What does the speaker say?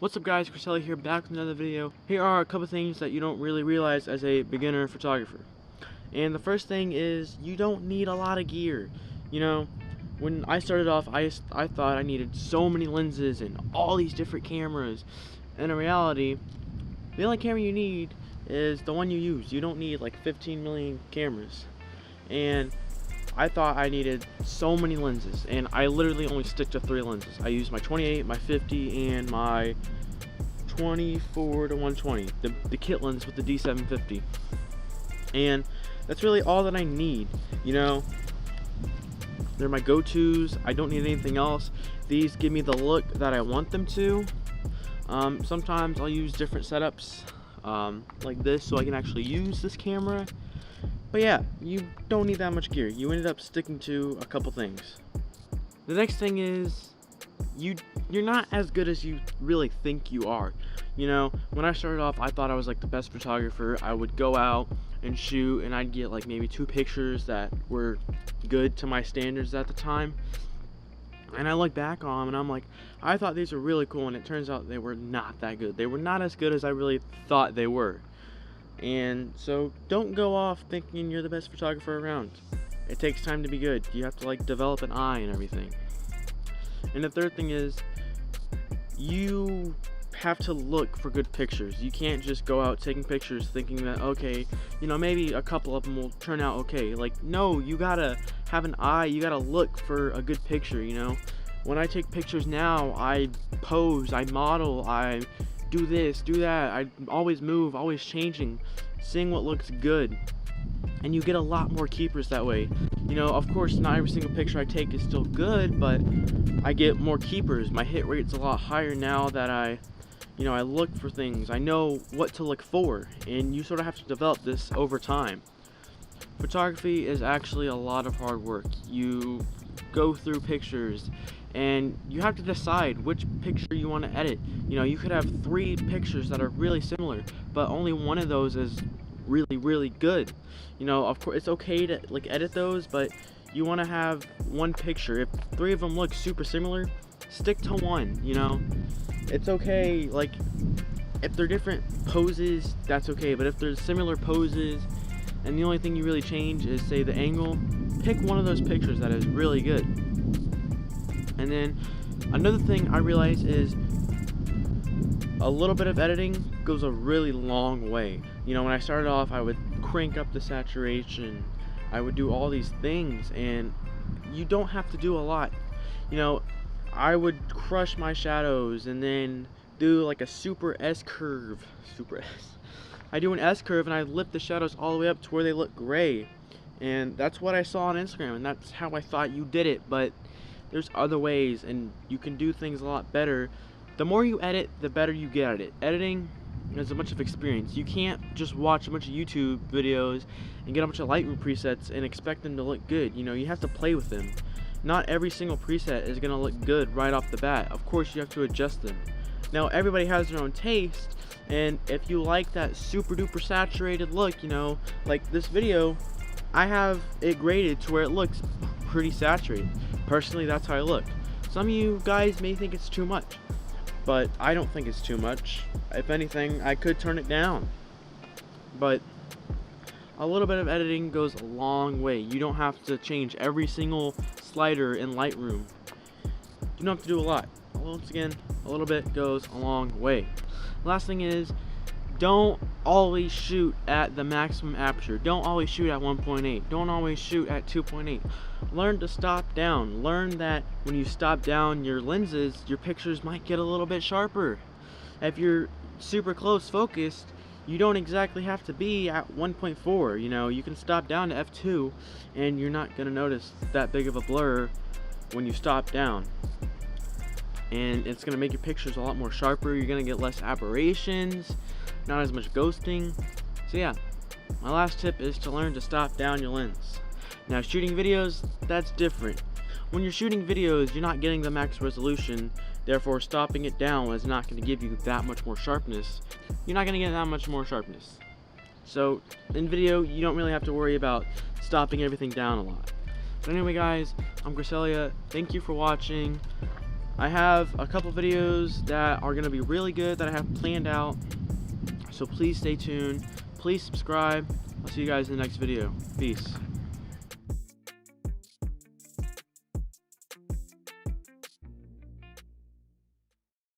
What's up guys, Criselli here, back with another video. Here are a couple things that you don't really realize as a beginner photographer. And the first thing is, you don't need a lot of gear. You know, when I started off, I thought I needed so many lenses and all these different cameras. And in reality, the only camera you need is the one you use. You don't need like 15 million cameras. And I thought I needed so many lenses, and I literally only stick to 3 lenses. I use my 28, my 50, and my 24 to 120, the kit lens with the D750. And that's really all that I need. You know, they're my go-tos. I don't need anything else. These give me the look that I want them to. Sometimes I'll use different setups like this so I can actually use this camera. But yeah, you don't need that much gear. You ended up sticking to a couple things. The next thing is, you're not as good as you really think you are. You know, when I started off, I thought I was like the best photographer. I would go out and shoot, and I'd get like maybe 2 pictures that were good to my standards at the time. And I look back on them and I'm like, I thought these were really cool, and it turns out they were not that good. They were not as good as I really thought they were. And so don't go off thinking you're the best photographer around. It takes time to be good. You have to like develop an eye and everything. And the third thing is, you have to look for good pictures. You can't just go out taking pictures thinking that, okay, you know, maybe a couple of them will turn out okay. Like, no, you gotta have an eye. You gotta look for a good picture, you know. When I take pictures now, I pose, I model, I do this, do that. I always move, always changing, seeing what looks good. And you get a lot more keepers that way. You know, of course, not every single picture I take is still good, but I get more keepers. My hit rate's a lot higher now that I look for things. I know what to look for, and you sort of have to develop this over time. Photography is actually a lot of hard work. You go through pictures, and you have to decide which picture you want to edit. You know, you could have 3 pictures that are really similar, but only one of those is really good. You know, of course, it's okay to like edit those, but you want to have one picture. If 3 of them look super similar, stick to one. You know, it's okay. Like, if they're different poses, that's okay, but if there's similar poses and the only thing you really change is, say, the angle, pick one of those pictures that is really good. And then another thing I realize is, a little bit of editing goes a really long way. You know, when I started off, I would crank up the saturation, I would do all these things, and you don't have to do a lot. You know, I would crush my shadows and then do like a super S curve. I do an S curve and I lift the shadows all the way up to where they look gray. And that's what I saw on Instagram, and that's how I thought you did it. But there's other ways, and you can do things a lot better. The more you edit, the better you get at it. Editing is a bunch of experience. You can't just watch a bunch of YouTube videos and get a bunch of Lightroom presets and expect them to look good. You know, you have to play with them. Not every single preset is gonna look good right off the bat. Of course, you have to adjust them. Now, everybody has their own taste, and if you like that super duper saturated look, you know, like this video, I have it graded to where it looks pretty saturated. Personally, that's how I look. Some of you guys may think it's too much, but I don't think it's too much. If anything, I could turn it down. But a little bit of editing goes a long way. You don't have to change every single slider in Lightroom. You don't have to do a lot. Once again, a little bit goes a long way. Last thing is, don't always shoot at the maximum aperture. Don't always shoot at 1.8. Don't always shoot at 2.8. Learn to stop down. Learn that when you stop down your lenses, your pictures might get a little bit sharper. If you're super close focused, you don't exactly have to be at 1.4. You know, you can stop down to f2 and you're not going to notice that big of a blur when you stop down. And it's going to make your pictures a lot more sharper. You're going to get less aberrations, not as much ghosting. So yeah, my last tip is to learn to stop down your lens. Now, shooting videos, that's different. When you're shooting videos, you're not getting the max resolution, therefore stopping it down is not going to give you that much more sharpness. You're not going to get that much more sharpness. So in video, you don't really have to worry about stopping everything down a lot. But anyway guys, I'm Criselli. Thank you for watching. I have a couple videos that are going to be really good that I have planned out, so please stay tuned. Please subscribe. I'll see you guys in the next video. Peace.